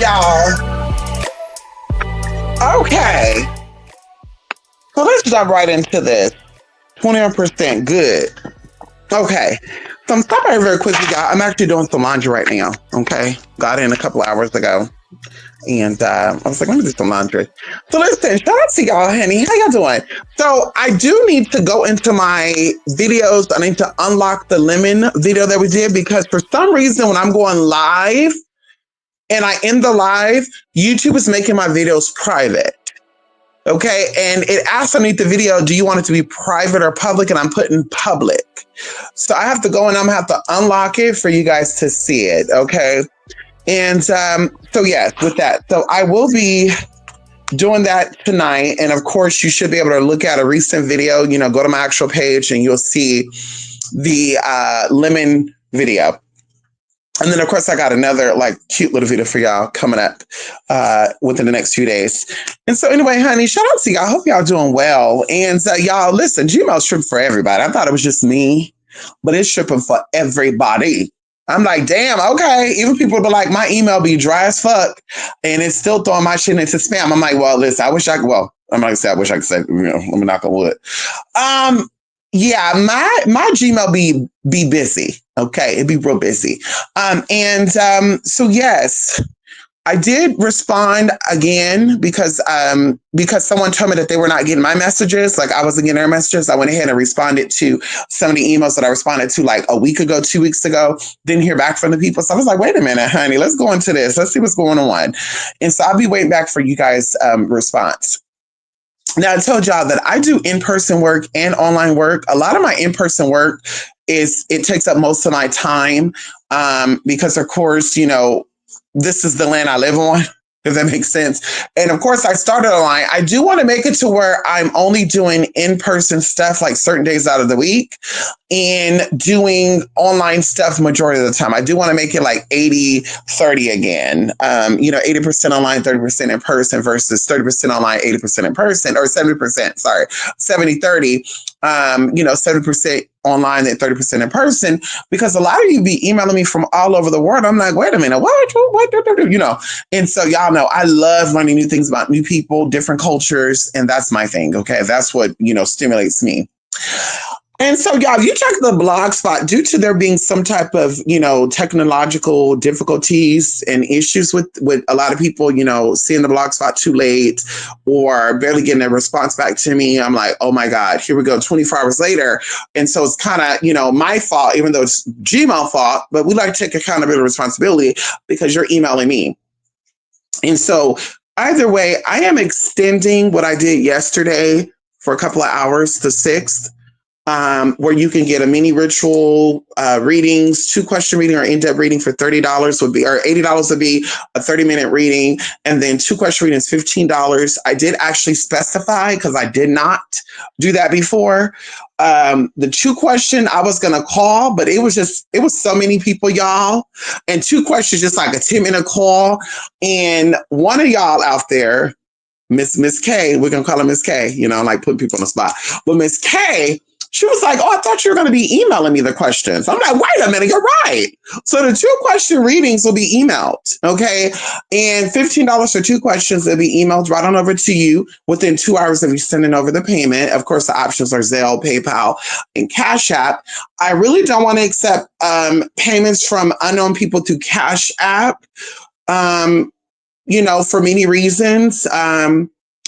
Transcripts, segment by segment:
y'all. Okay. So let's dive right into this. 21% good. Okay. So I'm stopping right very quickly, y'all. I'm actually doing some laundry right now. Okay. Got in a couple hours ago. And I was like, let me do some laundry. So listen, shout out to y'all, honey. How y'all doing? So I do need to go into my videos. I need to unlock the lemon video that we did because for some reason when I'm going live and I end the live, YouTube is making my videos private. Okay. And it asks underneath the video, do you want it to be private or public? And I'm putting public. So I have to go and I'm gonna have to unlock it for you guys to see it. Okay. And so yes, with that. So I will be doing that tonight. And of course, you should be able to look at a recent video, you know, go to my actual page and you'll see the lemon video. And then, of course, I got another like cute little video for y'all coming up within the next few days. And so anyway, honey, shout out to y'all. I hope y'all doing well. And y'all, listen, Gmail's tripping for everybody. I thought it was just me, but it's tripping for everybody. I'm like, damn, okay. Even people be like, my email be dry as fuck, and it's still throwing my shit into spam. I'm like, well, listen, I wish I could, well, I'm not gonna say I wish I could say, you know, let me knock on wood. Yeah, my Gmail be busy. Okay, it'd be real busy. So yes, I did respond again because someone told me that they were not getting my messages. Like I wasn't getting their messages. I went ahead and responded to some of the emails that I responded to like a week ago, 2 weeks ago. Didn't hear back from the people. So I was like, wait a minute, honey, let's go into this. Let's see what's going on. And so I'll be waiting back for you guys' response. Now, I told y'all that I do in-person work and online work. A lot of my in-person work it takes up most of my time because, of course, you know, this is the land I live on, if that makes sense. And of course, I started online. I do want to make it to where I'm only doing in-person stuff like certain days out of the week and doing online stuff majority of the time. I do want to make it like 80-30 again. 80% online, 30% in person versus 30% online, 80% in person, or 70%, sorry, 70-30. 70% online and 30% in person, because a lot of you be emailing me from all over the world. I'm like, wait a minute, what, you know? And so y'all know, I love learning new things about new people, different cultures. And that's my thing. Okay. That's what, stimulates me. And so, y'all, if you check the Blogspot, due to there being some type of, technological difficulties and issues with a lot of people, seeing the Blogspot too late or barely getting a response back to me, I'm like, oh my God, here we go, 24 hours later. And so it's kind of, my fault, even though it's Gmail fault, but we like to take accountability and responsibility because you're emailing me. And so either way, I am extending what I did yesterday for a couple of hours to 6th. Where you can get a mini ritual readings, 2-question reading or in-depth reading for $30 would be, or $80 would be a 30-minute reading. And then 2-question readings, $15. I did actually specify because I did not do that before. The 2-question I was going to call, but it was so many people, y'all. And 2 questions, just like a 10-minute call. And one of y'all out there, Miss K, we're going to call her Miss K, like putting people on the spot. But Miss K, she was like, oh, I thought you were going to be emailing me the questions. I'm like, wait a minute, you're right. So the 2-question readings will be emailed, okay? And $15 for 2 questions will be emailed right on over to you within 2 hours of you sending over the payment. Of course, the options are Zelle, PayPal, and Cash App. I really don't want to accept payments from unknown people through Cash App, for many reasons.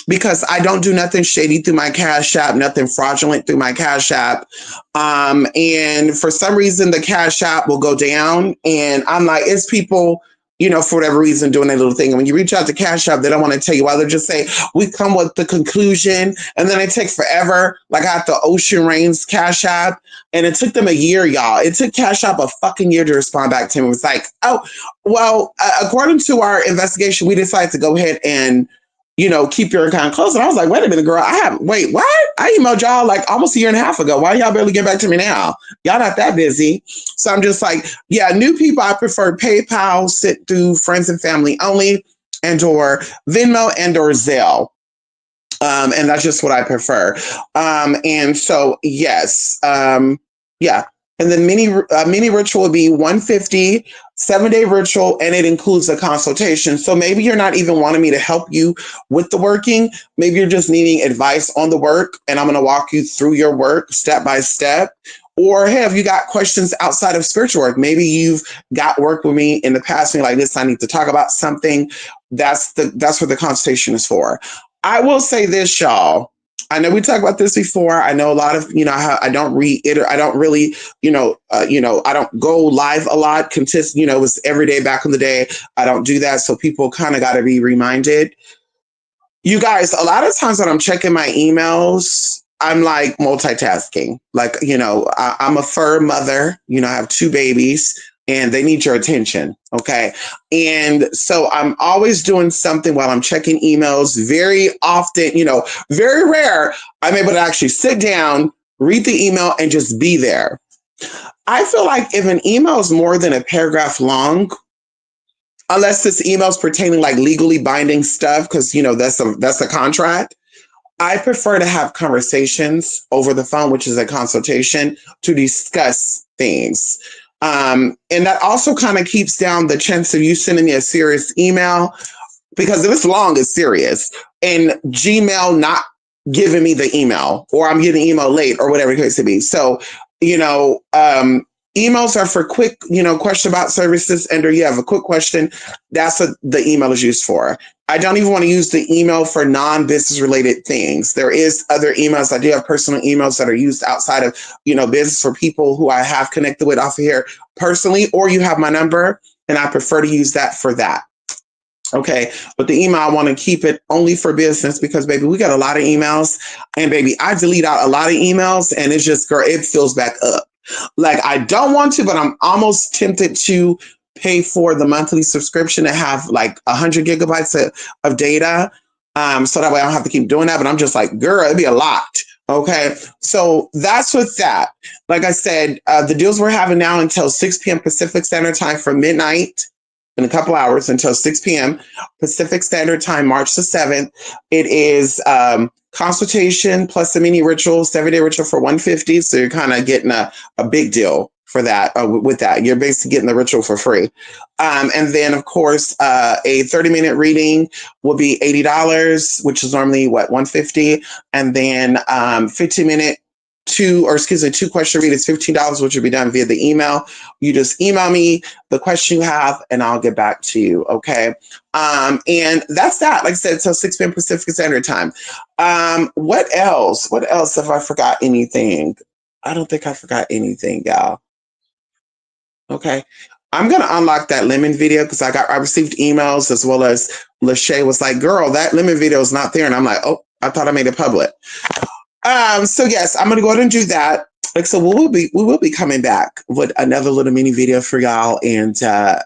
Because I don't do nothing shady through my Cash App, nothing fraudulent through my Cash App. And for some reason, the Cash App will go down. And I'm like, it's people, for whatever reason, doing a little thing. And when you reach out to Cash App, they don't want to tell you why. They'll just say, we come with the conclusion. And then it takes forever. Like I got the Ocean Rains Cash App. And it took them a year, y'all. It took Cash App a fucking year to respond back to me. It was like, oh, well, according to our investigation, we decided to go ahead and keep your account closed. And I was like, wait a minute, girl, wait, what? I emailed y'all like almost a year and a half ago. Why y'all barely get back to me now? Y'all not that busy. So I'm just like, yeah, new people, I prefer PayPal, sit through friends and family only, and or Venmo and or Zelle. And that's just what I prefer. And so, yes, yeah. And then mini ritual would be $150 7-day ritual, and it includes a consultation. So maybe you're not even wanting me to help you with the working. Maybe you're just needing advice on the work, and I'm going to walk you through your work step by step. Or hey, have you got questions outside of spiritual work? Maybe you've got work with me in the past and you're like, this, I need to talk about something. That's what the consultation is for. I will say this, y'all. I know we talked about this before. I know a lot of, I don't I don't really, I don't go live a lot. It was every day back in the day. I don't do that. So people kind of got to be reminded. You guys, a lot of times when I'm checking my emails, I'm like multitasking. Like, I'm a fur mother, I have 2 babies and they need your attention. Okay. And so I'm always doing something while I'm checking emails. Very often, very rare, I'm able to actually sit down, read the email, and just be there. I feel like if an email is more than a paragraph long, unless this email is pertaining like legally binding stuff, because that's a contract. I prefer to have conversations over the phone, which is a consultation, to discuss things. And that also kind of keeps down the chance of you sending me a serious email, because if it's long, it's serious. And Gmail not giving me the email, or I'm getting email late, or whatever it could be. So, emails are for quick, question about services, and or you have a quick question. That's what the email is used for. I don't even want to use the email for non-business related things. There is other emails. I do have personal emails that are used outside of, business, for people who I have connected with off of here personally, or you have my number, and I prefer to use that for that. Okay. But the email, I want to keep it only for business, because baby, we got a lot of emails, and baby, I delete out a lot of emails, and it's just, girl, it fills back up. Like, I don't want to, but I'm almost tempted to pay for the monthly subscription to have like 100 gigabytes of data. So that way I don't have to keep doing that. But I'm just like, girl, it'd be a lot. Okay. So that's with that. Like I said, the deals we're having now until 6 p.m. Pacific Standard Time, from midnight in a couple hours until 6 p.m. Pacific Standard Time, March the 7th. It is consultation plus a mini ritual, 7-day ritual for $150. So you're kind of getting a big deal for that. With that, you're basically getting the ritual for free. And then, of course, a 30-minute reading will be $80, which is normally $150. And then 15-minute two question read is $15, which will be done via the email. You just email me the question you have, and I'll get back to you. Okay. And that's that. Like I said, until 6 p.m. Pacific Standard Time. What else? What else? Have I forgot anything? I don't think I forgot anything, y'all. Okay. I'm going to unlock that lemon video, because I received emails, as well as Lachey was like, girl, that lemon video is not there. And I'm like, oh, I thought I made it public. So yes, I'm going to go ahead and do that. Like, so we will be coming back with another little mini video for y'all. And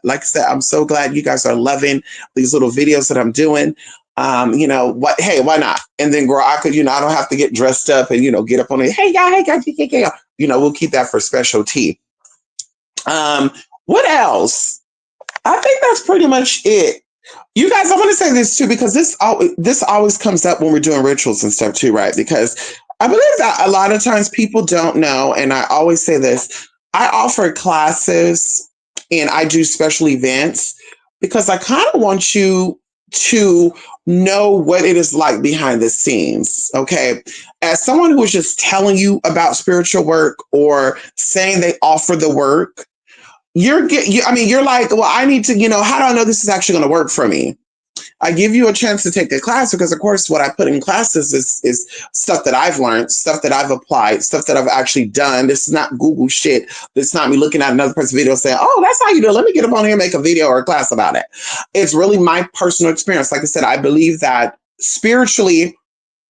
like I said, I'm so glad you guys are loving these little videos that I'm doing. Hey, why not? And then, girl, I could, I don't have to get dressed up and, get up on it. Hey, y'all, hey, guys, we'll keep that for specialty. What else? I think that's pretty much it. You guys, I want to say this too, because this always comes up when we're doing rituals and stuff too, right? Because I believe that a lot of times people don't know, and I always say this, I offer classes and I do special events because I kind of want you to know what it is like behind the scenes. Okay. As someone who is just telling you about spiritual work or saying they offer the work, you're like, well, I need to, how do I know this is actually going to work for me? I give you a chance to take a class because, of course, what I put in classes is stuff that I've learned, stuff that I've applied, stuff that I've actually done. This is not Google shit. This is not me looking at another person's video saying, oh, that's how you do it. Let me get up on here and make a video or a class about it. It's really my personal experience. Like I said, I believe that spiritually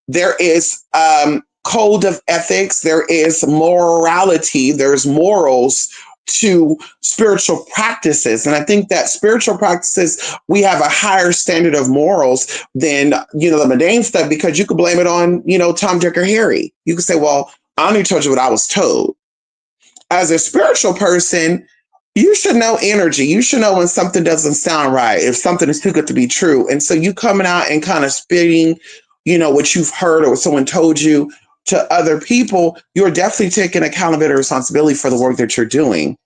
there is code of ethics. There is morality. There's morals to spiritual practices. And I think that spiritual practices, we have a higher standard of morals than, the mundane stuff, because you could blame it on, Tom, Dick, or Harry. You could say, well, I only told you what I was told. As a spiritual person, you should know energy. You should know when something doesn't sound right, if something is too good to be true. And so you coming out and kind of spitting, what you've heard or what someone told you to other people, you're definitely taking accountability and responsibility for the work that you're doing.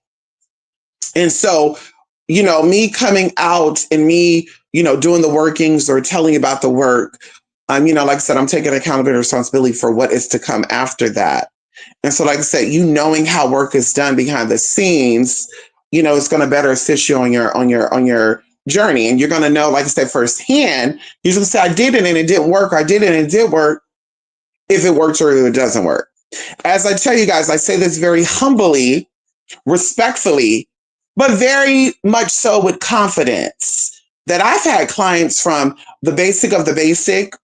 And so me coming out and me, doing the workings or telling you about the work, like I said, I'm taking accountability and responsibility for what is to come after that. And so, like I said, knowing how work is done behind the scenes, it's going to better assist you on your journey. And you're going to know, like I said, firsthand, you're going to say, I did it and it didn't work. Or I did it and it did work, if it works or if it doesn't work. As I tell you guys, I say this very humbly, respectfully, but very much so with confidence, that I've had clients from the basic of the basic,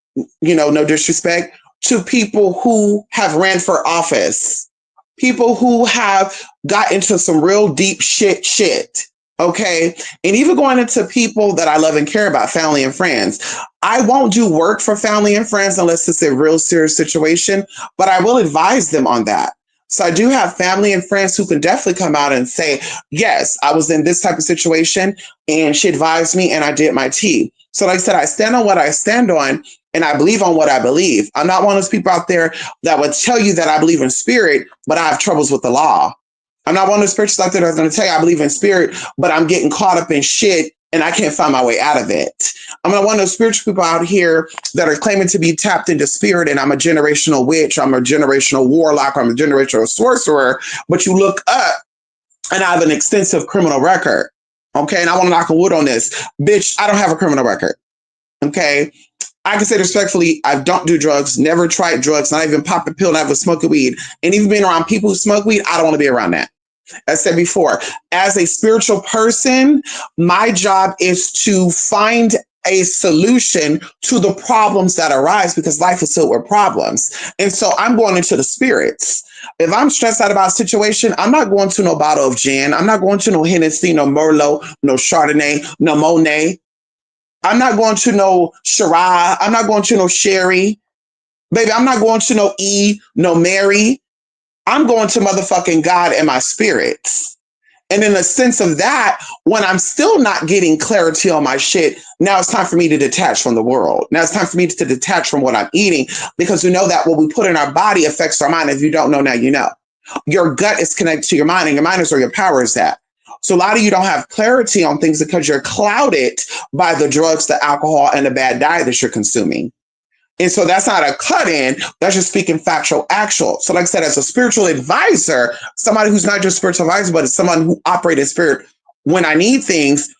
no disrespect, to people who have ran for office, people who have got into some real deep shit. Okay. And even going into people that I love and care about, family and friends. I won't do work for family and friends unless it's a real serious situation, but I will advise them on that. So I do have family and friends who can definitely come out and say, yes, I was in this type of situation and she advised me and I did my tea. So like I said, I stand on what I stand on and I believe on what I believe. I'm not one of those people out there that would tell you that I believe in spirit, but I have troubles with the law. I'm not one of those spiritualists out there that's going to tell you I believe in spirit, but I'm getting caught up in shit and I can't find my way out of it. I'm not one of those spiritual people out here that are claiming to be tapped into spirit and I'm a generational witch, I'm a generational warlock, I'm a generational sorcerer, but you look up and I have an extensive criminal record. Okay, and I want to knock on wood on this. Bitch, I don't have a criminal record. Okay, I can say respectfully, I don't do drugs, never tried drugs, not even pop a pill, never smoke a weed. And even being around people who smoke weed, I don't want to be around that. As I said before, as a spiritual person, my job is to find a solution to the problems that arise because life is filled with problems. And so I'm going into the spirits. If I'm stressed out about a situation, I'm not going to no bottle of gin. I'm not going to no Hennessy, no Merlot, no Chardonnay, no Monet. I'm not going to no Shiraz. I'm not going to no Sherry. Baby, I'm not going to no no Mary. I'm going to motherfucking God and my spirits. And in the sense of that, when I'm still not getting clarity on my shit, now it's time for me to detach from the world. Now it's time for me to detach from what I'm eating because we know that what we put in our body affects our mind. If you don't know, now you know. Your gut is connected to your mind and your mind is where your power is at. So a lot of you don't have clarity on things because you're clouded by the drugs, the alcohol, and the bad diet that you're consuming. And so that's not a cut in, that's just speaking factual, actual. So like I said, as a spiritual advisor, somebody who's not just spiritual advisor, but it's someone who operates in spirit when I need things,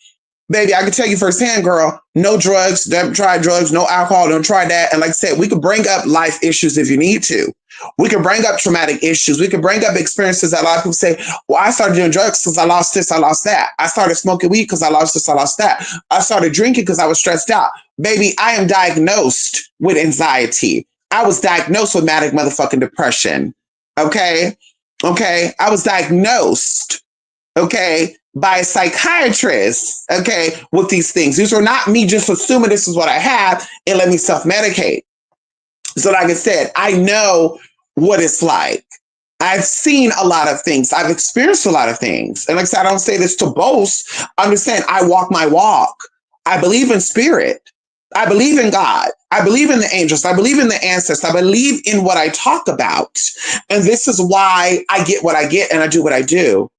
baby, I can tell you firsthand, girl, no drugs, don't try drugs, no alcohol, don't try that. And like I said, we could bring up life issues if you need to. We can bring up traumatic issues. We can bring up experiences that a lot of people say, well, I started doing drugs because I lost this, I lost that. I started smoking weed because I lost this, I lost that. I started drinking because I was stressed out. Baby, I am diagnosed with anxiety. I was diagnosed with manic motherfucking depression. Okay? Okay? I was diagnosed, okay, by a psychiatrist, okay, with these things. These are not me just assuming this is what I have and let me self-medicate. So like I said, I know what it's like. I've seen a lot of things. I've experienced a lot of things. And like I said, I don't say this to boast. I'm just saying I walk my walk. I believe in spirit. I believe in God. I believe in the angels. I believe in the ancestors. I believe in what I talk about. And this is why I get what I get and I do what I do.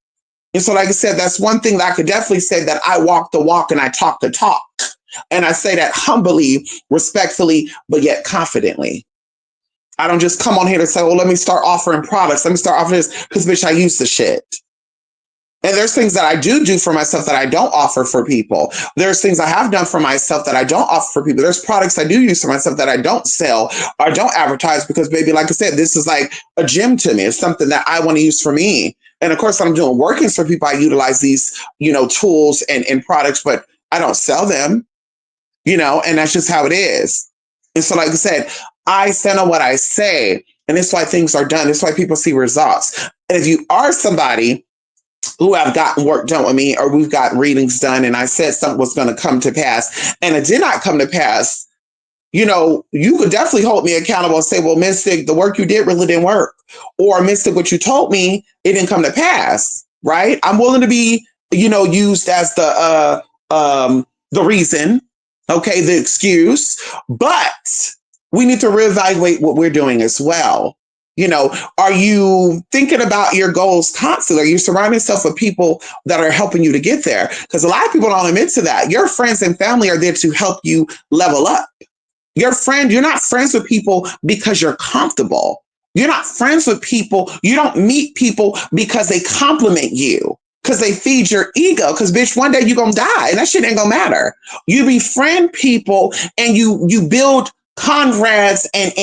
And so like I said, that's one thing that I could definitely say, that I walk the walk and I talk the talk. And I say that humbly, respectfully, but yet confidently. I don't just come on here to say, well, let me start offering products. Let me start offering this because, bitch, I use the shit. And there's things that I do for myself that I don't offer for people. There's things I have done for myself that I don't offer for people. There's products I do use for myself that I don't sell or don't advertise because, baby, like I said, this is like a gym to me. It's something that I want to use for me. And of course, when I'm doing workings for people, I utilize these, tools and products, but I don't sell them. And that's just how it is. And so, like I said, I stand on what I say, and it's why things are done. It's why people see results. And if you are somebody who have gotten work done with me, or we've gotten readings done, and I said something was going to come to pass, and it did not come to pass, you could definitely hold me accountable and say, well, Mystic, the work you did really didn't work. Or Mystic, what you told me, it didn't come to pass, right? I'm willing to be, used as the reason, okay, the excuse, but we need to reevaluate what we're doing as well. You know, are you thinking about your goals constantly? Are you surrounding yourself with people that are helping you to get there? Because a lot of people don't admit to that. Your friends and family are there to help you level up. You're not friends with people because you're comfortable. You're not friends with people. You don't meet people because they compliment you, because they feed your ego. Because bitch, one day you're gonna die and that shit ain't gonna matter. You befriend people and you build comrades and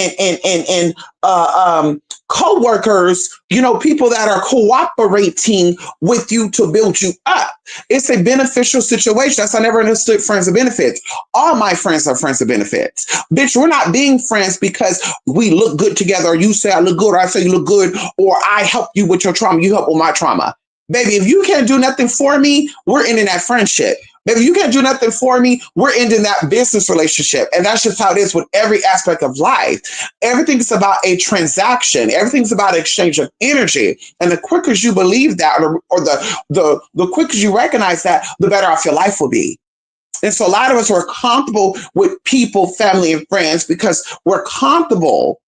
co-workers, you know, people that are cooperating with you to build you up. It's a beneficial situation. That's why I never understood friends of benefits. All my friends are friends of benefits. Bitch, we're not being friends because we look good together, or you say I look good, or I say you look good, or I help you with your trauma, you help with my trauma. Baby, if you can't do nothing for me, we're ending that friendship. Baby, you can't do nothing for me, we're ending that business relationship. And that's just how it is with every aspect of life. Everything's about a transaction. Everything's about exchange of energy. And the quicker you believe that, or the quicker you recognize that, the better off your life will be. And so a lot of us are comfortable with people, family, and friends because we're comfortable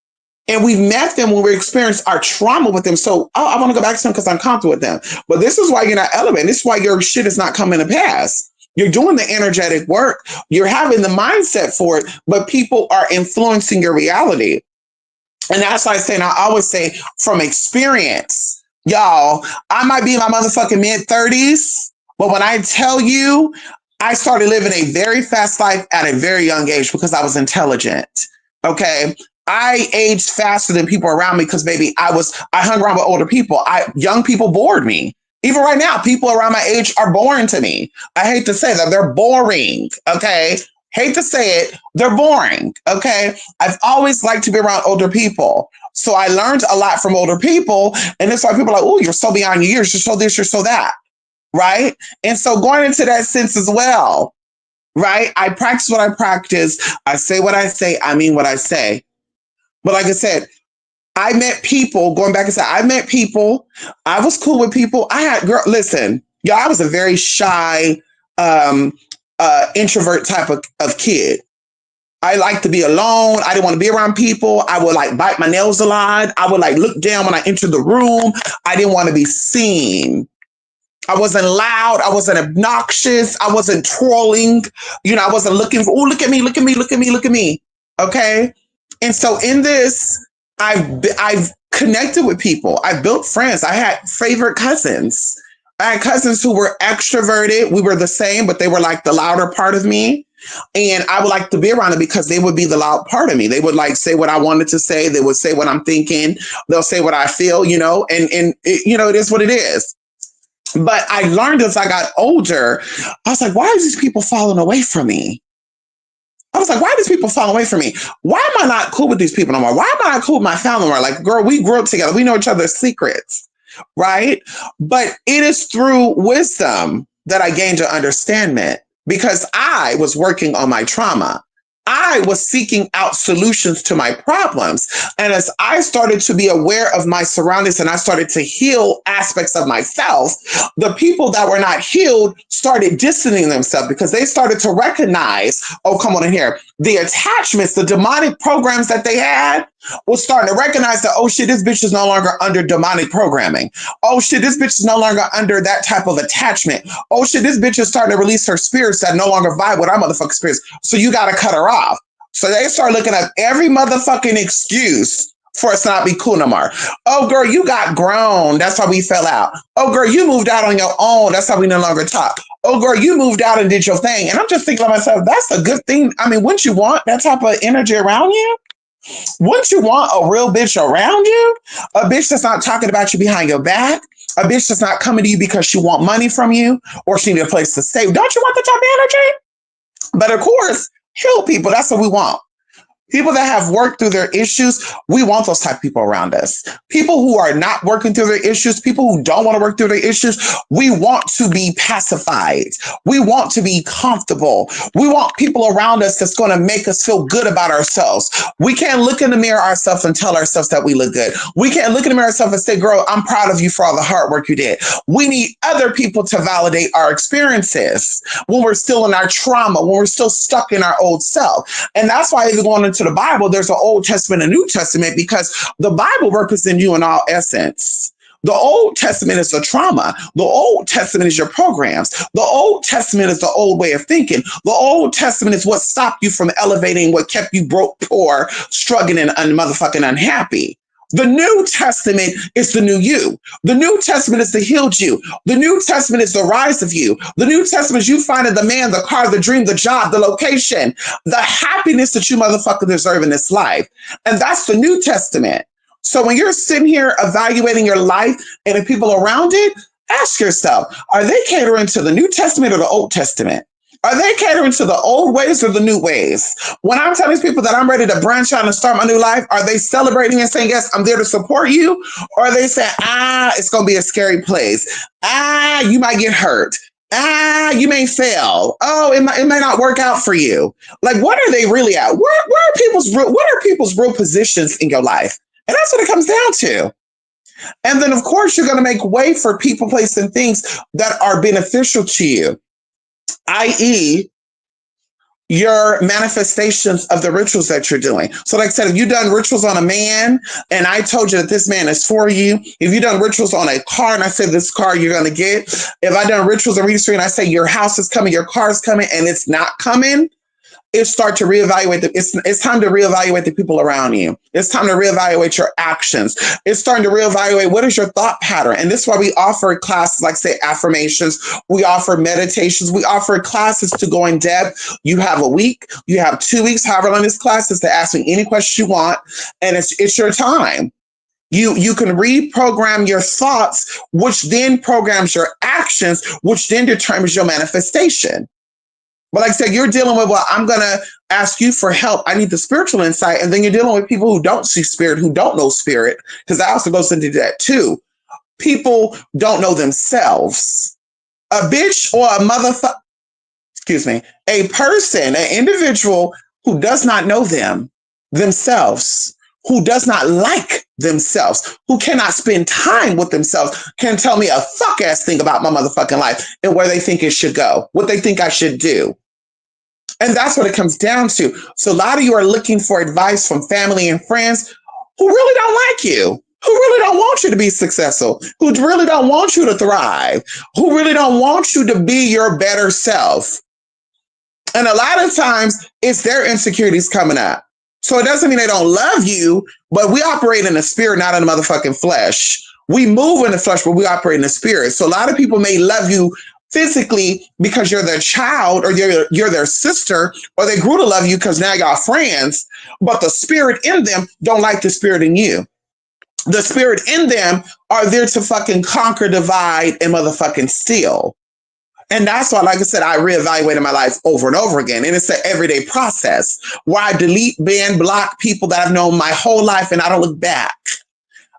and we've met them when we experienced our trauma with them. So I want to go back to them because I'm comfortable with them. But this is why you're not elevating. This is why your shit is not coming to pass. You're doing the energetic work. You're having the mindset for it, but people are influencing your reality. And that's why I say, and I always say from experience, y'all, I might be in my motherfucking mid 30s, but when I tell you, I started living a very fast life at a very young age because I was intelligent. Okay. I aged faster than people around me because, baby, I hung around with older people. Young people bored me. Even right now, people around my age are boring to me. I hate to say that. They're boring. Okay. Hate to say it. They're boring. Okay. I've always liked to be around older people. So I learned a lot from older people. And that's why people are like, oh, you're so beyond your years. You're so this, you're so that. Right. And so going into that sense as well. Right. I practice what I practice. I say what I say. I mean what I say. But like I said, I met people, going back and say, I met people. I was cool with people. Listen, y'all, I was a very shy, introvert type of kid. I like to be alone. I didn't want to be around people. I would like bite my nails a lot. I would like look down when I entered the room. I didn't want to be seen. I wasn't loud. I wasn't obnoxious. I wasn't trolling. You know, I wasn't looking for, oh, look at me, look at me, look at me, look at me. Okay. And so in this, I've connected with people. I built friends. I had favorite cousins. I had cousins who were extroverted. We were the same, but they were like the louder part of me. And I would like to be around them because they would be the loud part of me. They would like say what I wanted to say. They would say what I'm thinking. They'll say what I feel, you know, and it, you know, it is what it is. But I learned as I got older, I was like, why are these people falling away from me? I was like, why are these people falling away from me? Why am I not cool with these people no more? Why am I not cool with my family no more? Like, girl, we grew up together. We know each other's secrets, right? But it is through wisdom that I gained an understanding because I was working on my trauma. I was seeking out solutions to my problems. And as I started to be aware of my surroundings and I started to heal aspects of myself, the people that were not healed started distancing themselves because they started to recognize, oh, come on in here, the attachments, the demonic programs that they had was starting to recognize that, oh shit, this bitch is no longer under demonic programming. Oh shit, this bitch is no longer under that type of attachment. Oh shit, this bitch is starting to release her spirits that no longer vibe with our motherfucking spirits. So you got to cut her off. So they start looking at every motherfucking excuse for us to not be cool no more. Oh girl, you got grown. That's why we fell out. Oh girl, you moved out on your own. That's why we no longer talk. Oh girl, you moved out and did your thing. And I'm just thinking to myself, that's a good thing. I mean, wouldn't you want that type of energy around you? Wouldn't you want a real bitch around you? A bitch that's not talking about you behind your back? A bitch that's not coming to you because she want money from you or she need a place to stay? Don't you want that type of energy? But of course, heal people. That's what we want. People that have worked through their issues, we want those type of people around us. People who are not working through their issues, people who don't want to work through their issues, we want to be pacified. We want to be comfortable. We want people around us that's going to make us feel good about ourselves. We can't look in the mirror ourselves and tell ourselves that we look good. We can't look in the mirror ourselves and say, girl, I'm proud of you for all the hard work you did. We need other people to validate our experiences when we're still in our trauma, when we're still stuck in our old self. And that's why even going into to the Bible, there's an Old Testament and New Testament because the Bible represents you in all essence. The Old Testament is the trauma. The Old Testament is your programs. The Old Testament is the old way of thinking. The Old Testament is what stopped you from elevating, what kept you broke, poor, struggling, and motherfucking unhappy. The New Testament is the new you. The New Testament is the healed you. The New Testament is the rise of you. The New Testament is you finding the man, the car, the dream, the job, the location, the happiness that you motherfucker deserve in this life. And that's the New Testament. So when you're sitting here evaluating your life and the people around it, ask yourself, are they catering to the New Testament or the Old Testament? Are they catering to the old ways or the new ways? When I'm telling people that I'm ready to branch out and start my new life, are they celebrating and saying, yes, I'm there to support you? Or are they saying, it's going to be a scary place. You might get hurt. You may fail. Oh, it may not work out for you. Like, what are they really at? What are people's real positions in your life? And that's what it comes down to. And then, of course, you're going to make way for people, places, and things that are beneficial to you, i.e., your manifestations of the rituals that you're doing. So like I said, if you've done rituals on a man and I told you that this man is for you, if you've done rituals on a car and I said this car you're going to get, if I done rituals on Registry and I say your house is coming, your car is coming, and it's not coming, it's start to reevaluate. It's time to reevaluate the people around you. It's time to reevaluate your actions. It's starting to reevaluate what is your thought pattern. And this is why we offer classes like, say, affirmations. We offer meditations. We offer classes to go in depth. You have a week. You have 2 weeks, however long this class is, to ask me any question you want. And it's your time. You can reprogram your thoughts, which then programs your actions, which then determines your manifestation. But like I said, you're dealing with, well, I'm going to ask you for help. I need the spiritual insight. And then you're dealing with people who don't see spirit, who don't know spirit, because that also goes into that too. People don't know themselves. A bitch or a person, an individual who does not know themselves, who does not like themselves, who cannot spend time with themselves, can tell me a fuck ass thing about my motherfucking life and where they think it should go, what they think I should do. And that's what it comes down to. So a lot of you are looking for advice from family and friends who really don't like you, who really don't want you to be successful, who really don't want you to thrive, who really don't want you to be your better self. And a lot of times it's their insecurities coming up. So it doesn't mean they don't love you, but we operate in the spirit, not in the motherfucking flesh. We move in the flesh, but we operate in the spirit. So a lot of people may love you physically because you're their child, or you're their sister, or they grew to love you because now y'all friends, but the spirit in them don't like the spirit in you. The spirit in them are there to fucking conquer, divide, and motherfucking steal. And that's why, like I said, I reevaluated my life over and over again. And it's an everyday process where I delete, ban, block people that I've known my whole life and I don't look back.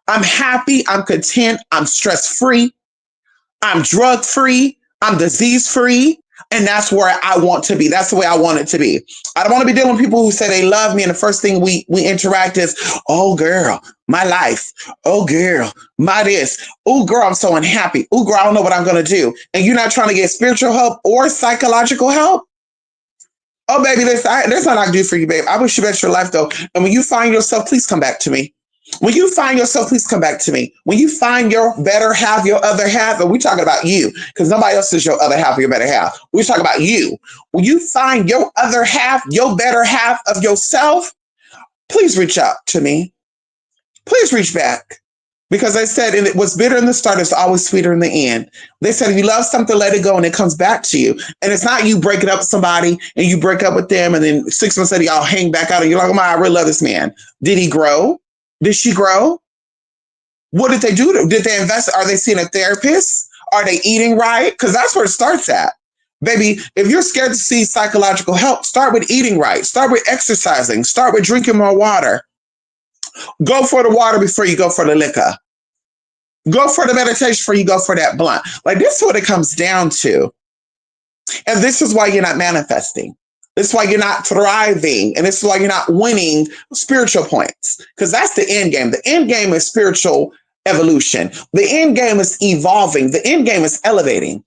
I'm happy, I'm content, I'm stress-free, I'm drug-free, I'm disease-free, and that's where I want to be. That's the way I want it to be. I don't want to be dealing with people who say they love me, and the first thing we interact is, oh, girl, my life. Oh, girl, my this. Oh, girl, I'm so unhappy. Oh, girl, I don't know what I'm going to do. And you're not trying to get spiritual help or psychological help? Oh, baby, there's nothing I can do for you, babe. I wish you best your life, though. And when you find yourself, please come back to me. When you find yourself, please come back to me. When you find your better half, your other half, and we're talking about you, because nobody else is your other half or your better half. We're talking about you. When you find your other half, your better half of yourself, please reach out to me. Please reach back. Because they said, and it was bitter in the start, it's always sweeter in the end. They said, if you love something, let it go, and it comes back to you. And it's not you breaking up with somebody, and you break up with them, and then 6 months later, y'all hang back out, and you're like, oh my, I really love this man. Did he grow? Did she grow? What did they do? Did they invest? Are they seeing a therapist? Are they eating right? Because that's where it starts at. Baby, if you're scared to see psychological help, start with eating right. Start with exercising. Start with drinking more water. Go for the water before you go for the liquor. Go for the meditation before you go for that blunt. Like, this is what it comes down to. And this is why you're not manifesting. This is why you're not thriving. And this is why you're not winning spiritual points. Because that's the end game. The end game is spiritual evolution. The end game is evolving. The end game is elevating.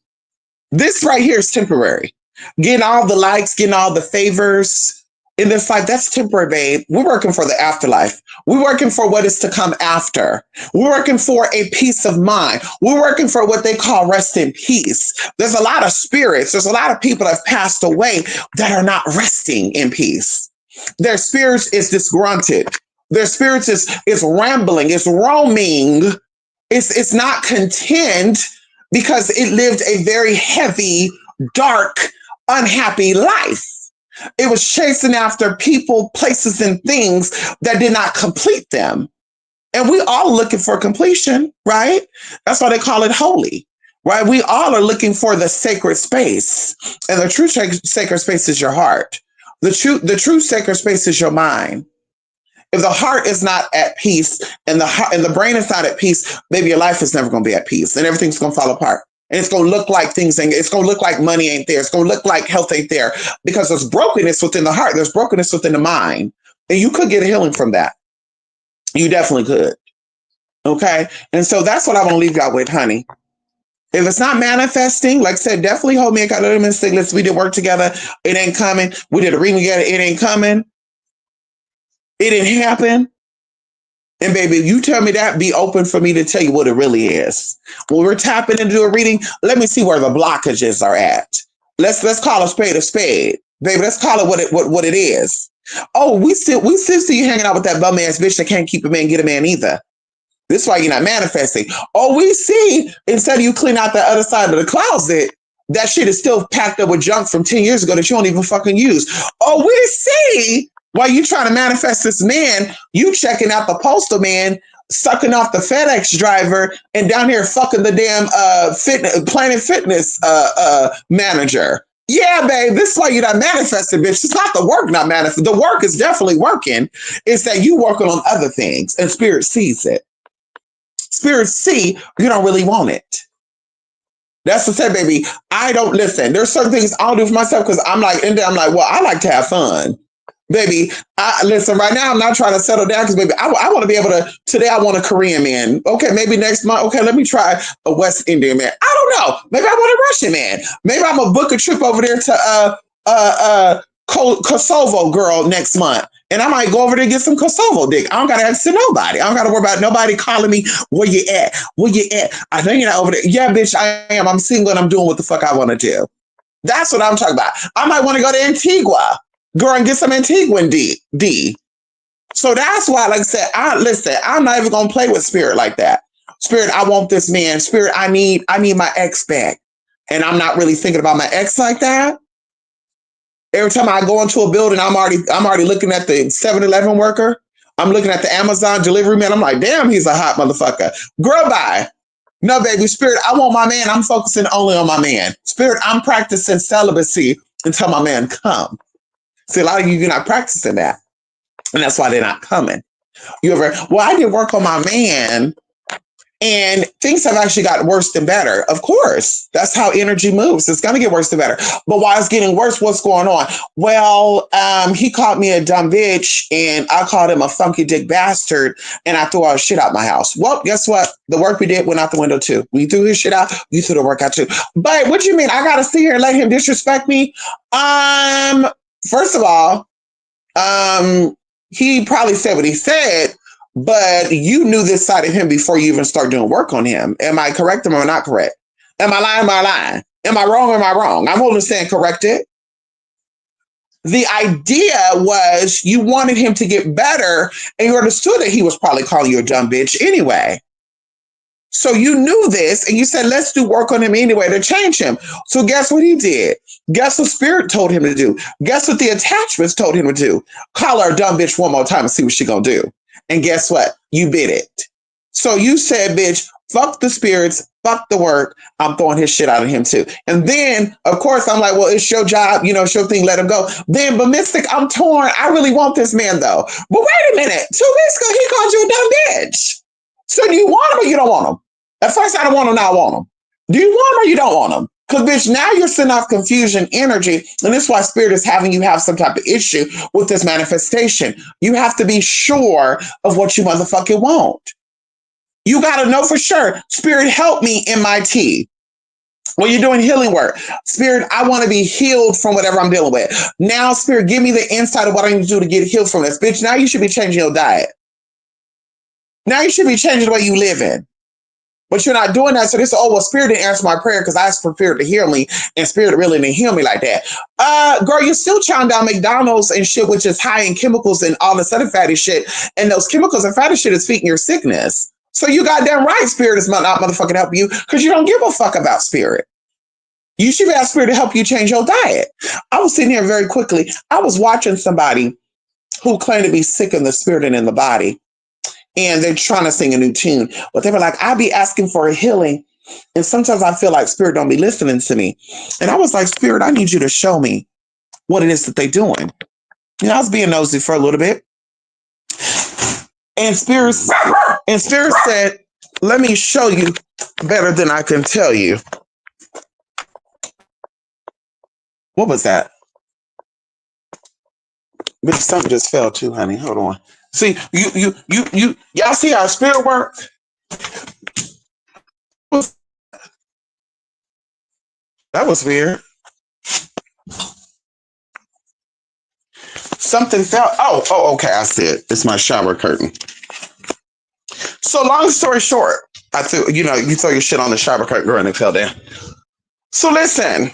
This right here is temporary. Getting all the likes, getting all the favors, in this life, that's temporary, babe. We're working for the afterlife. We're working for what is to come after. We're working for a peace of mind. We're working for what they call rest in peace. There's a lot of spirits. There's a lot of people that have passed away that are not resting in peace. Their spirits is disgruntled. Their spirits is rambling, it's roaming. It's not content because it lived a very heavy, dark, unhappy life. It was chasing after people, places, and things that did not complete them. And we all looking for completion, right? That's why they call it holy, right? We all are looking for the sacred space. And the true sacred space is your heart. The true sacred space is your mind. If the heart is not at peace and the brain is not at peace, maybe your life is never going to be at peace and everything's going to fall apart. And it's going to look like things ain't, it's going to look like money ain't there. It's going to look like health ain't there because there's brokenness within the heart. There's brokenness within the mind. And you could get a healing from that. You definitely could. Okay. And so that's what I want to leave y'all with, honey. If it's not manifesting, like I said, definitely hold me accountable. We did work together. It ain't coming. We did a reading together. It ain't coming. It didn't happen. And baby, you tell me that, be open for me to tell you what it really is. When we're tapping into a reading, let me see where the blockages are at. Let's call a spade. Baby, let's call it what it is. Oh, we still see you hanging out with that bum ass bitch that can't keep a man, get a man either. This is why you're not manifesting. Oh, we see, instead of you clean out the other side of the closet, that shit is still packed up with junk from 10 years ago that you don't even fucking use. Oh, we see, while you trying to manifest this man, you checking out the postal man, sucking off the FedEx driver, and down here fucking the damn Planet Fitness manager. Yeah, babe, this is why you're not manifesting, bitch. It's not the work not manifesting. The work is definitely working. It's that you working on other things, and spirit sees it. Spirit see you don't really want it. That's what I said, baby. I don't listen. There's certain things I'll do for myself because I'm like, well, I like to have fun. Baby, listen, right now I'm not trying to settle down because, baby, I want to be able to, today I want a Korean man. Okay, maybe next month, okay, let me try a West Indian man. I don't know. Maybe I want a Russian man. Maybe I'm going to book a trip over there to Kosovo girl next month. And I might go over there and get some Kosovo dick. I don't got to ask to nobody. I don't got to worry about nobody calling me, where you at? Where you at? I think you're not over there. Yeah, bitch, I am. I'm single and I'm doing what the fuck I want to do. That's what I'm talking about. I might want to go to Antigua. Girl, and get some Antiguan D. So that's why, like I said, I'm not even gonna play with spirit like that. Spirit, I want this man. Spirit, I need my ex back. And I'm not really thinking about my ex like that. Every time I go into a building, I'm already looking at the 7-Eleven worker. I'm looking at the Amazon delivery man. I'm like, damn, he's a hot motherfucker. Girl, bye. No, baby, spirit, I want my man. I'm focusing only on my man. Spirit, I'm practicing celibacy until my man come. See, a lot of you're not practicing that. And that's why they're not coming. I did work on my man and things have actually gotten worse than better. Of course, that's how energy moves. It's going to get worse than better. But while it's getting worse, what's going on? Well, he called me a dumb bitch and I called him a funky dick bastard and I threw all his shit out my house. Well, guess what? The work we did went out the window too. We threw his shit out. You threw the work out too. But what do you mean? I got to sit here and let him disrespect me? First of all, he probably said what he said, but you knew this side of him before you even start doing work on him. Am I correct or am I not correct? Am I lying? Am I lying? Am I wrong or am I wrong? I'm only saying corrected. The idea was you wanted him to get better and you understood that he was probably calling you a dumb bitch anyway. So you knew this and you said, let's do work on him anyway to change him. So guess what he did? Guess what spirit told him to do? Guess what the attachments told him to do? Call her a dumb bitch one more time and see what she gonna do. And guess what? You bid it. So you said, bitch, fuck the spirits, fuck the work. I'm throwing his shit out of him too. And then, of course, I'm like, well, it's your job, it's your thing, let him go. Then, but Mystic, I'm torn. I really want this man though. But wait a minute. 2 weeks ago, he called you a dumb bitch. So do you want him or you don't want him? At first, I don't want him, now I want him. Do you want him or you don't want him? Because, bitch, now you're sending off confusion energy. And this is why spirit is having you have some type of issue with this manifestation. You have to be sure of what you motherfucking want. You got to know for sure. Spirit, help me in my tea. When you're doing healing work, Spirit, I want to be healed from whatever I'm dealing with. Now, Spirit, give me the insight of what I need to do to get healed from this. Bitch, now you should be changing your diet. Now you should be changing the way you live in. But you're not doing that. So this, oh, well, Spirit didn't answer my prayer because I asked for Spirit to heal me, and Spirit really didn't heal me like that. Girl, you're still chowing down McDonald's and shit, which is high in chemicals and all this other fatty shit. And those chemicals and fatty shit is feeding your sickness. So you goddamn right, Spirit is not motherfucking helping you because you don't give a fuck about Spirit. You should ask Spirit to help you change your diet. I was sitting here very quickly. I was watching somebody who claimed to be sick in the spirit and in the body, and they're trying to sing a new tune. But they were like, I be asking for a healing, and sometimes I feel like Spirit don't be listening to me. And I was like, Spirit, I need you to show me what it is that they're doing. You know, I was being nosy for a little bit. And Spirit said, let me show you better than I can tell you. What was that? Bitch, something just fell too, honey. Hold on. See, y'all see how Spirit works? That was weird. Something fell. Oh, okay. I see it. It's my shower curtain. So long story short, I threw, you throw your shit on the shower curtain, girl, and it fell down. So listen,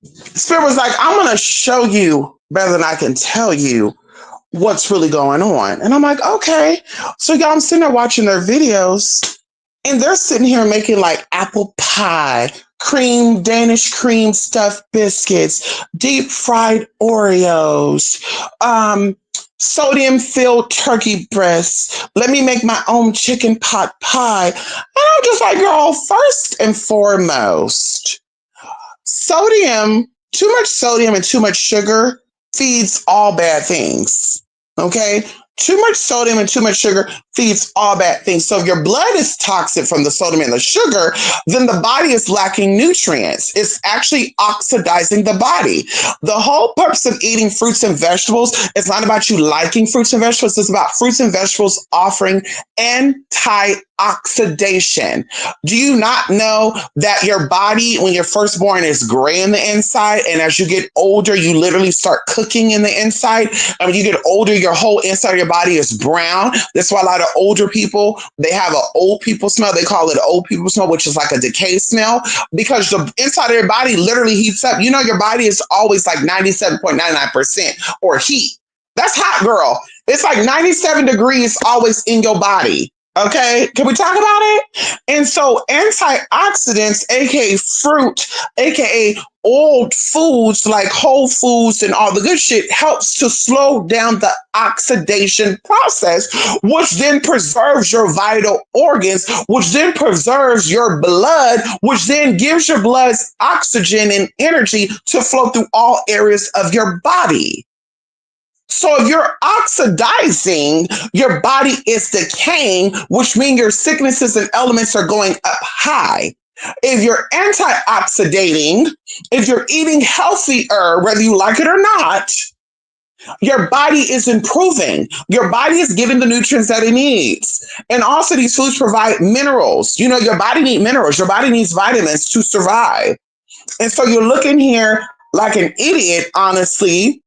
Spirit was like, I'm going to show you better than I can tell you what's really going on. And I'm like, okay. So y'all, I'm sitting there watching their videos, and they're sitting here making like apple pie, Danish cream stuffed biscuits, deep fried Oreos, sodium filled turkey breasts. Let me make my own chicken pot pie. And I'm just like, girl, first and foremost, too much sodium and too much sugar feeds all bad things. Okay? Too much sodium and too much sugar feeds all bad things. So if your blood is toxic from the sodium and the sugar, then the body is lacking nutrients. It's actually oxidizing the body. The whole purpose of eating fruits and vegetables is not about you liking fruits and vegetables. It's about fruits and vegetables offering antioxidation. Do you not know that your body, when you're first born, is gray in the inside, and as you get older, you literally start cooking in the inside? And when you get older, your whole inside of your body is brown. That's why a lot of older people, they have an old people smell. They call it old people smell, which is like a decay smell, because the inside of your body literally heats up. You know, your body is always like 97.99% or heat. That's hot, girl. It's like 97 degrees always in your body. Okay, can we talk about it? And so antioxidants, aka fruit, aka old foods like whole foods and all the good shit, helps to slow down the oxidation process, which then preserves your vital organs, which then preserves your blood, which then gives your blood oxygen and energy to flow through all areas of your body. So if you're oxidizing, your body is decaying, which means your sicknesses and elements are going up high. If you're antioxidating, if you're eating healthier, whether you like it or not, your body is improving. Your body is getting the nutrients that it needs. And also these foods provide minerals. You know, your body needs minerals. Your body needs vitamins to survive. And so you're looking here like an idiot, honestly,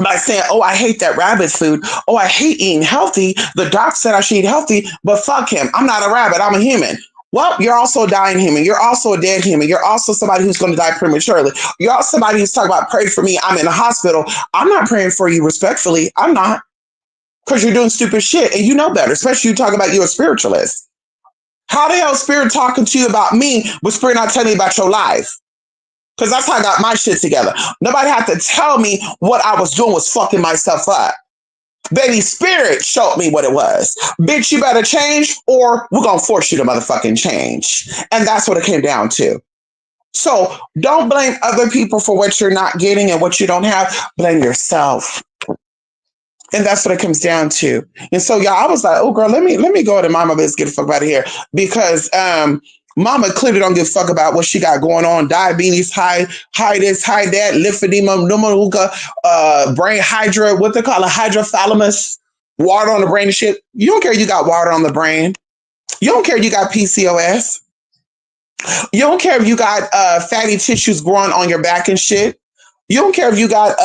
by saying, oh, I hate that rabbit food. Oh, I hate eating healthy. The doc said I should eat healthy, but fuck him. I'm not a rabbit. I'm a human. Well, you're also a dying human. You're also a dead human. You're also somebody who's going to die prematurely. You're also somebody who's talking about pray for me. I'm in the hospital. I'm not praying for you respectfully. I'm not. Because you're doing stupid shit and you know better, especially you talk about you're a spiritualist. How the hell is Spirit talking to you about me, but Spirit not telling me about your life? Because that's how I got my shit together. Nobody had to tell me what I was doing was fucking myself up. Baby, Spirit showed me what it was. Bitch, you better change or we're going to force you to motherfucking change. And that's what it came down to. So don't blame other people for what you're not getting and what you don't have. Blame yourself. And that's what it comes down to. And so, y'all, I was like, oh, girl, let me go to Mama Biz, get the fuck out of here. Because Mama clearly don't give a fuck about what she got going on. Diabetes, high this, high that, lymphedema, pneumonia, brain hydra, what they call a hydrothalamus, water on the brain and shit. You don't care you got water on the brain. You don't care you got PCOS. You don't care if you got fatty tissues growing on your back and shit. You don't care if you got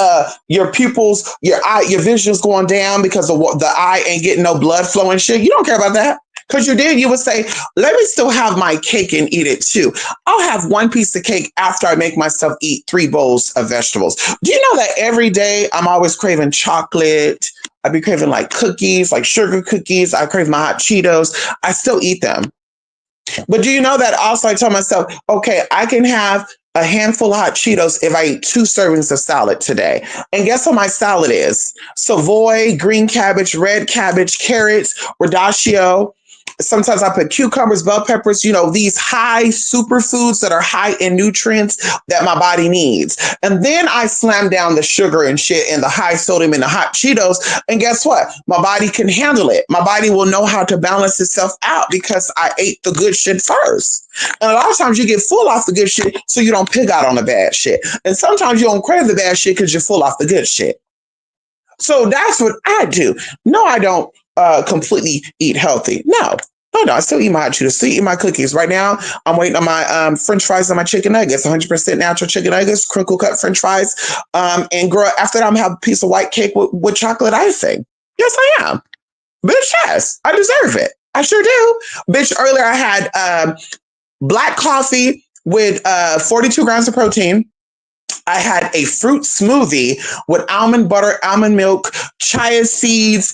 your pupils, your eye, your vision's going down because the eye ain't getting no blood flow and shit. You don't care about that. Because you did, you would say, let me still have my cake and eat it too. I'll have one piece of cake after I make myself eat 3 bowls of vegetables. Do you know that every day I'm always craving chocolate? I be craving like cookies, like sugar cookies. I crave my hot Cheetos. I still eat them. But do you know that also I tell myself, okay, I can have a handful of hot Cheetos if I eat 2 servings of salad today. And guess what my salad is? Savoy, green cabbage, red cabbage, carrots, radicchio. Sometimes I put cucumbers, bell peppers, these high superfoods that are high in nutrients that my body needs. And then I slam down the sugar and shit and the high sodium and the hot Cheetos. And guess what? My body can handle it. My body will know how to balance itself out because I ate the good shit first. And a lot of times you get full off the good shit so you don't pig out on the bad shit. And sometimes you don't crave the bad shit because you're full off the good shit. So that's what I do. No, I don't completely eat healthy. No. I still eat my hot Cheetos, still eat my cookies. Right now, I'm waiting on my French fries and my chicken nuggets, 100% natural chicken nuggets, crinkle cut French fries. And girl, after that, I'm gonna have a piece of white cake with chocolate icing. Yes, I am. Bitch, yes, I deserve it. I sure do. Bitch, earlier I had black coffee with 42 grams of protein. I had a fruit smoothie with almond butter, almond milk, chia seeds,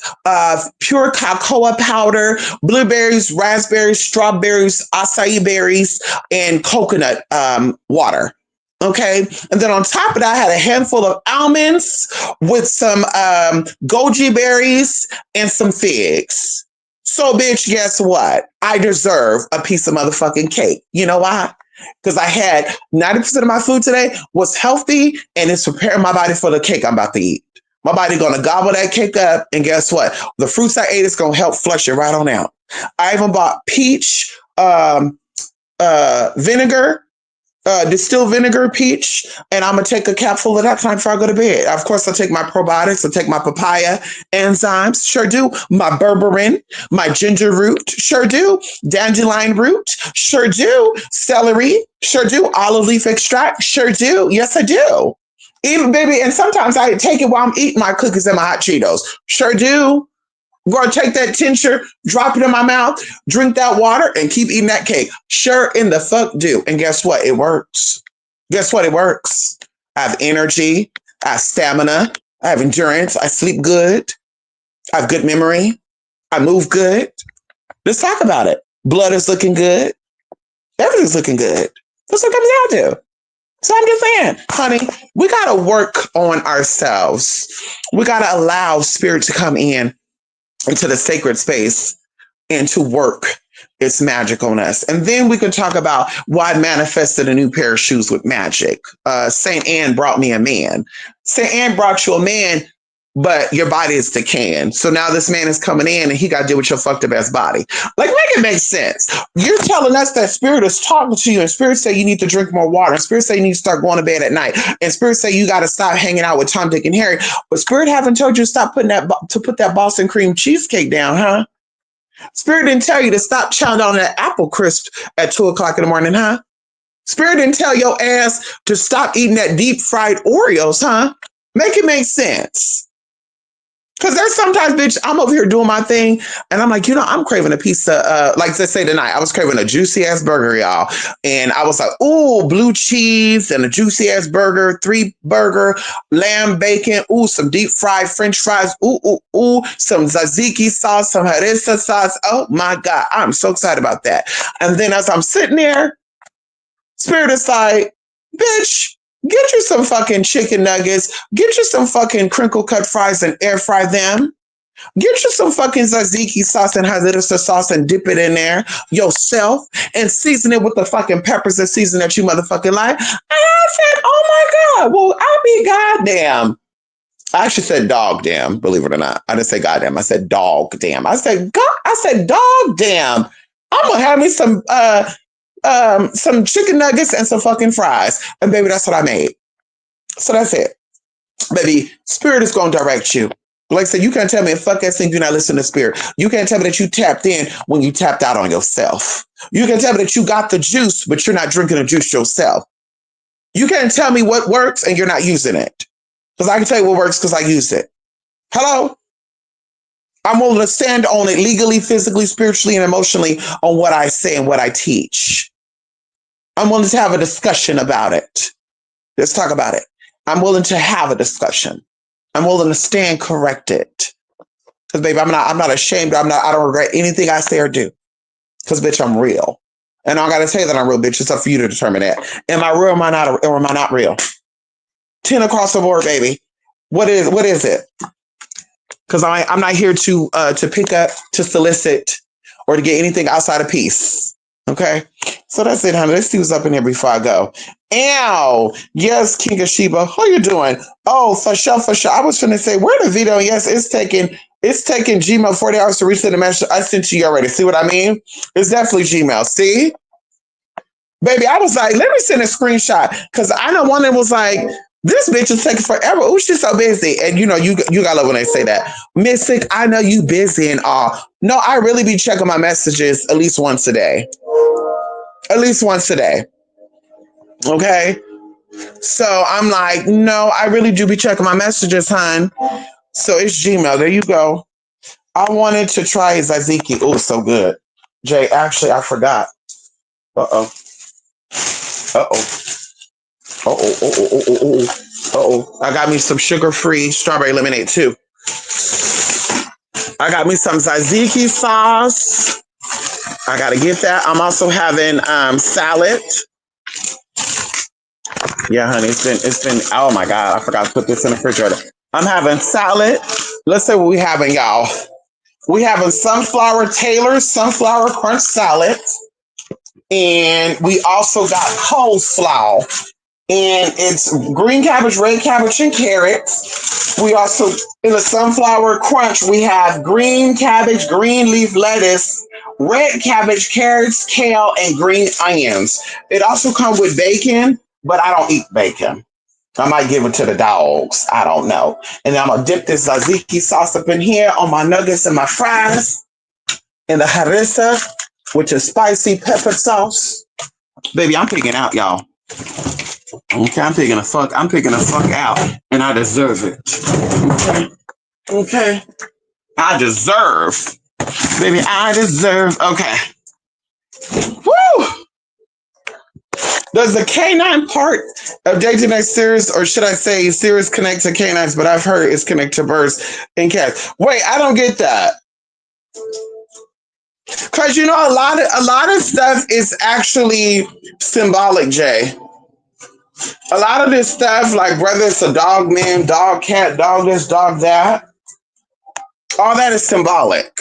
pure cocoa powder, blueberries, raspberries, strawberries, acai berries, and coconut water. Okay. And then on top of that, I had a handful of almonds with some goji berries and some figs. So, bitch, guess what? I deserve a piece of motherfucking cake. You know why? Because I had 90% of my food today was healthy and it's preparing my body for the cake I'm about to eat. My body going to gobble that cake up. And guess what? The fruits I ate is going to help flush it right on out. I even bought peach vinegar, distilled vinegar peach, and I'm going to take a capful of that time before I go to bed. Of course, I'll take my probiotics. I'll take my papaya enzymes. Sure do. My berberine, my ginger root. Sure do. Dandelion root. Sure do. Celery. Sure do. Olive leaf extract. Sure do. Yes, I do. Even, baby, and sometimes I take it while I'm eating my cookies and my hot Cheetos. Sure do. Go take that tincture, drop it in my mouth, drink that water, and keep eating that cake. Sure in the fuck do. And guess what? It works. Guess what? It works. I have energy. I have stamina. I have endurance. I sleep good. I have good memory. I move good. Let's talk about it. Blood is looking good. Everything's looking good. That's what it comes down to. So I'm just saying, honey, we got to work on ourselves. We got to allow spirit to come in into the sacred space and to work its magic on us. And then we can talk about why I manifested a new pair of shoes with magic. St. Anne brought me a man. St. Anne brought you a man, but your body is decaying. So now this man is coming in and he got to deal with your fucked up ass body. Like, make it make sense. You're telling us that spirit is talking to you, and spirit say you need to drink more water, and spirit say you need to start going to bed at night, and spirit say you got to stop hanging out with Tom, Dick, and Harry. But spirit haven't told you to put that Boston cream cheesecake down, huh? Spirit didn't tell you to stop chowing on that apple crisp at 2:00 in the morning, huh? Spirit didn't tell your ass to stop eating that deep fried Oreos, huh? Make it make sense. Because there's sometimes, bitch, I'm over here doing my thing, and I'm like, I'm craving a piece of, like let's say tonight, I was craving a juicy ass burger, y'all. And I was like, ooh, blue cheese and a juicy ass burger, 3 burger, lamb bacon, ooh, some deep fried French fries, ooh, some tzatziki sauce, some harissa sauce. Oh my God, I'm so excited about that. And then as I'm sitting there, spirit is like, bitch, get you some fucking chicken nuggets. Get you some fucking crinkle cut fries and air fry them. Get you some fucking tzatziki sauce and harissa sauce and dip it in there yourself and season it with the fucking peppers and season that you motherfucking like. And I said, oh my God, well, I'll be goddamn. I actually said dog damn, believe it or not. I didn't say goddamn. I said dog damn. I said dog damn. I'm gonna have me some chicken nuggets and some fucking fries. And baby, that's what I made. So that's it. Baby, spirit is going to direct you. Like I said, you can't tell me fuck that thing, do not listen to spirit. You can't tell me that you tapped in when you tapped out on yourself. You can tell me that you got the juice, but you're not drinking the juice yourself. You can't tell me what works and you're not using it. Because I can tell you what works because I use it. Hello? I'm willing to stand on it legally, physically, spiritually, and emotionally on what I say and what I teach. I'm willing to have a discussion about it. Let's talk about it. I'm willing to have a discussion. I'm willing to stand corrected. Because baby, I'm not ashamed. I don't regret anything I say or do. Because bitch, I'm real. And I gotta say that I'm real, bitch. It's up for you to determine that. Am I real or am I not real? 10 across the board, baby. What is it? Because I'm not here to pick up, to solicit, or to get anything outside of peace. Okay? So that's it, honey. Let's see what's up in here before I go. Ow! Yes, King of Sheba. How you doing? Oh, for sure, for sure. I was finna say, where the video? Yes, it's taking Gmail 40 hours to resend the message I sent to you already. See what I mean? It's definitely Gmail. See? Baby, I was like, let me send a screenshot. Because I know one that was like, this bitch is taking forever. Oh, she's so busy. And you know, you gotta love when they say that. Mystic, I know you busy and all. No, I really be checking my messages at least once a day. At least once a day. Okay? So I'm like, no, I really do be checking my messages, hon. So it's Gmail. There you go. I wanted to try Tzatziki. Oh, so good. Jay, actually, I forgot. Uh-oh. Uh-oh. Uh-oh. Uh-oh. Uh-oh. I got me some sugar-free strawberry lemonade, too. I got me some tzatziki sauce. I got to get that. I'm also having salad. Yeah, honey, it's been, oh my God, I forgot to put this in the refrigerator. I'm having salad. Let's say what we having, y'all. We having sunflower crunch salad. And we also got coleslaw. And it's green cabbage, red cabbage, and carrots. We also, in the sunflower crunch, we have green cabbage, green leaf lettuce, red cabbage, carrots, kale, and green onions. It also comes with bacon, but I don't eat bacon. I might give it to the dogs. I don't know. And then I'm going to dip this tzatziki sauce up in here on my nuggets and my fries. And the harissa, which is spicy pepper sauce. Baby, I'm picking out, y'all. Okay, I'm picking the fuck out. And I deserve it. Okay. Okay. I deserve. Baby, I deserve. Okay. Woo! Does the canine part of Dating Next series, or should I say series connect to canines, but I've heard it's connect to birds and cats. Wait, I don't get that. Cause you know a lot of stuff is actually symbolic, Jay. A lot of this stuff, like whether it's a dog name, dog cat, dog this, dog that, all that is symbolic.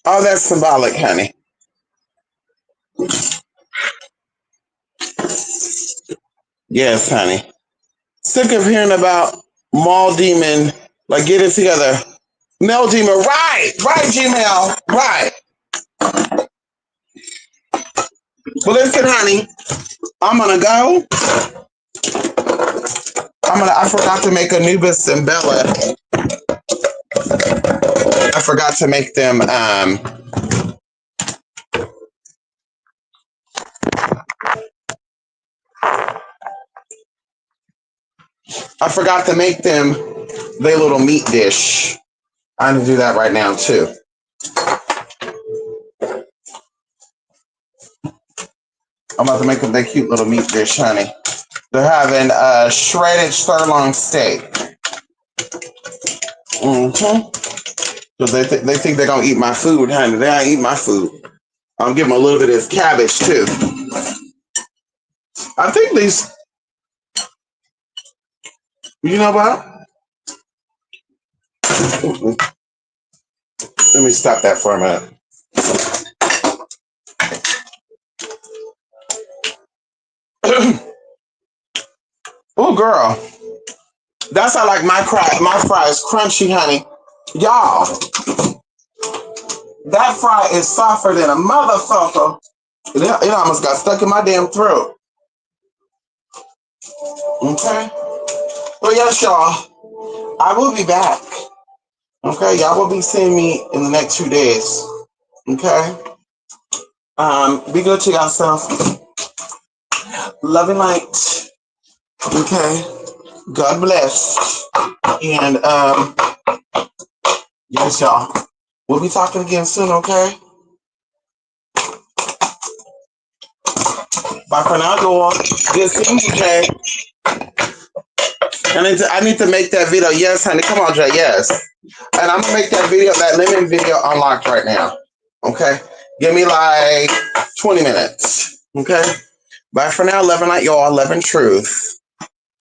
All that's symbolic, honey. Yes, honey. Sick of hearing about mall demon. Like, get it together. Mel demon, right, Gmail, right. But listen, honey, I'm gonna go. I forgot to make Anubis and Bella. I forgot to make them their little meat dish. I'm gonna do that right now too. I'm about to make them their cute little meat dish, honey. They're having a shredded sirloin steak. Mm-hmm. Because they think they're gonna eat my food, honey. They don't eat my food. I'm giving them a little bit of this cabbage too. I think these. You know what? Let me stop that for a minute. Oh, girl. That's how like my fries crunchy, honey. Y'all, that fry is softer than a motherfucker. It almost got stuck in my damn throat. Okay? Well, yes, y'all. I will be back. Okay? Y'all will be seeing me in the next 2 days. Okay? Be good to yourself. Love and light. Okay? God bless. And, yes, y'all. We'll be talking again soon, okay? Bye for now, y'all. Good seeing you, Jay. I need to make that video. Yes, honey. Come on, Jay. Yes. And I'm going to make that video, that lemon video unlocked right now. Okay? Give me like 20 minutes. Okay? Bye for now. Love and light, y'all. Love and truth.